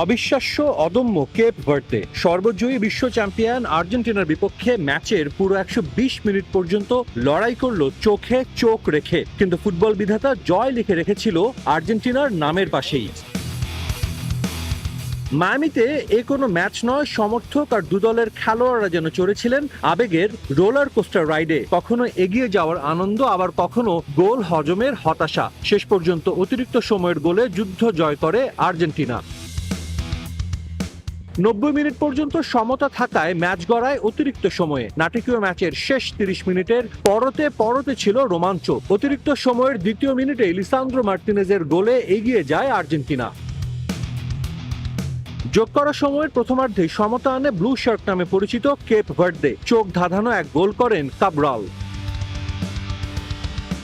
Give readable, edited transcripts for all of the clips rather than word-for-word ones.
অবিশ্বাস্য অদম্য Cape Verde সর্বজয়ী বিশ্ব চ্যাম্পিয়ন আর্জেন্টিনার বিপক্ষে ম্যাচের পুরো 120 মিনিট পর্যন্ত লড়াই করলো চোখে চোখ রেখে, কিন্তু ফুটবল বিধাতা জয় লিখে রেখেছিল আর্জেন্টিনার নামের পাশেই। মায়ামিতে কোনো ম্যাচ নয়, সমর্থক আর দুদলের খেলোয়াড়রা যেন চড়েছিলেন আবেগের রোলার কোস্টার রাইডে। কখনো এগিয়ে যাওয়ার আনন্দ, আবার কখনো গোল হজমের হতাশা। শেষ পর্যন্ত অতিরিক্ত সময়ের গোলে যুদ্ধ জয় করে আর্জেন্টিনা। 90 মিনিট পর্যন্ত সমতা থাকায় ম্যাচ গড়ায় অতিরিক্ত সময়ে। নাটকীয় ম্যাচের শেষ 30 মিনিটের পরতে পরতে ছিল রোমাঞ্চ। অতিরিক্ত সময়ের দ্বিতীয় মিনিটে লিসান্দ্রো মার্টিনেজের গোলে এগিয়ে যায় আর্জেন্টিনা। যোগ করা সময়ের প্রথমার্ধে সমতা আনে ব্লু শার্ক নামে পরিচিত কেপ ভার্দে। চোখ ধাঁধানো এক গোল করেন কাবরাল।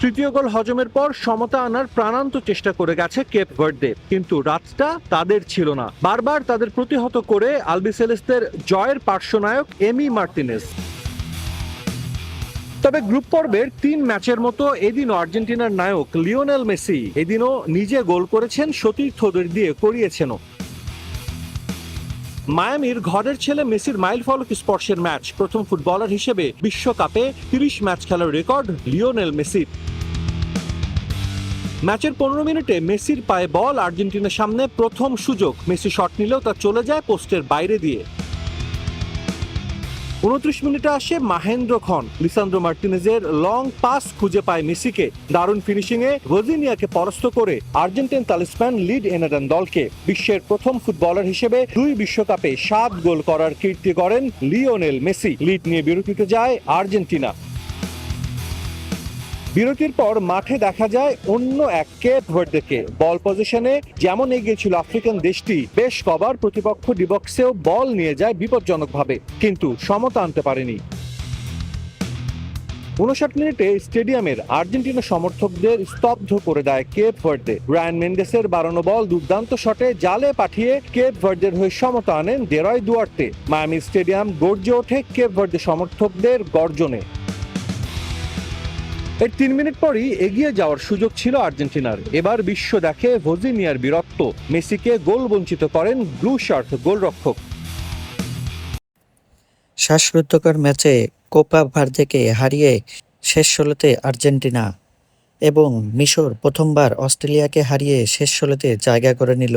তৃতীয় গোল হজমের পর সমতা আনার প্রাণান্ত চেষ্টা করে গেছে কেপ ভার্দে, কিন্তু রাতটা তাদের ছিল না। বারবার তাদের প্রতিহত করে আলবিসেলেস্তের জয়ের পার্শ্বনায়ক এমি মার্টিনেজ। তবে গ্রুপ পর্বের 3 ম্যাচের মতো এদিনও আর্জেন্টিনার নায়ক লিওনেল মেসি এদিনও নিজে গোল করেছেন, সতীর্থদের দিয়ে করিয়েছেনও। মায়ামির ঘরের ছেলে মেসির মাইল ফলক স্পর্শের ম্যাচ। প্রথম ফুটবলার হিসেবে বিশ্বকাপে 30 ম্যাচ খেলার রেকর্ড লিওনেল মেসির। ম্যাচের 15 মিনিটে মেসির পায়ে বল, আর্জেন্টিনার সামনে প্রথম সুযোগ। মেসি শট নিলেও তা চলে যায় পোস্টের বাইরে দিয়ে। 29 মিনিটে আসে মাহেন্দ্র খন। লিসান্দ্রো মার্টিনেজের লং পাস খুঁজে পায় মেসিকে। দারুণ ফিনিশিংয়ে ভজিনিয়াকে পরাস্ত করে আর্জেন্টিন তালিসম্যান লিড এনে দেন দলকে। বিশ্বের প্রথম ফুটবলার হিসেবে 2 বিশ্বকাপে 7 গোল করার কীর্তি করেন লিওনেল মেসি। লিড নিয়ে বিরতিতে যায় আর্জেন্টিনা। বিরতির পর মাঠে দেখা যায় অন্য এক কেপ ভার্দেকে। বল পজিশনে যেমন এগিয়ে ছিল আফ্রিকান দেশটি, বেশ কবার প্রতিপক্ষ ডিবক্সেও বল নিয়ে যায় বিপজ্জনকভাবে, কিন্তু সমতা আনতে পারেনি। 59 মিনিটে স্টেডিয়ামের আর্জেন্টিনা সমর্থকদের স্তব্ধ করে দেয় কেপ ভার্দে। রায়ান মেন্ডেসের বাড়ানো বল দুর্দান্ত শটে জালে পাঠিয়ে কেপ ভার্দের হয়ে সমতা আনেন দেরয় দুয়ার্তে। মায়ামি স্টেডিয়াম গর্জে ওঠে কেপ ভার্দে সমর্থকদের গর্জনে। এর 3 মিনিট পরই এগিয়ে যাওয়ার সুযোগ ছিল আর্জেন্টিনার। এবার বিশ্ব দেখে ভজিনিয়ার বীরত্ব। মেসিকে গোল বঞ্চিত করেন ব্লু শার্ক গোলরক্ষক। শ্বাসরুদ্ধকর ম্যাচে কোপা ভার্দেকে হারিয়ে শেষ 16তে আর্জেন্টিনা, এবং মিশর প্রথমবার অস্ট্রেলিয়াকে হারিয়ে শেষ 16তে জায়গা করে নিল।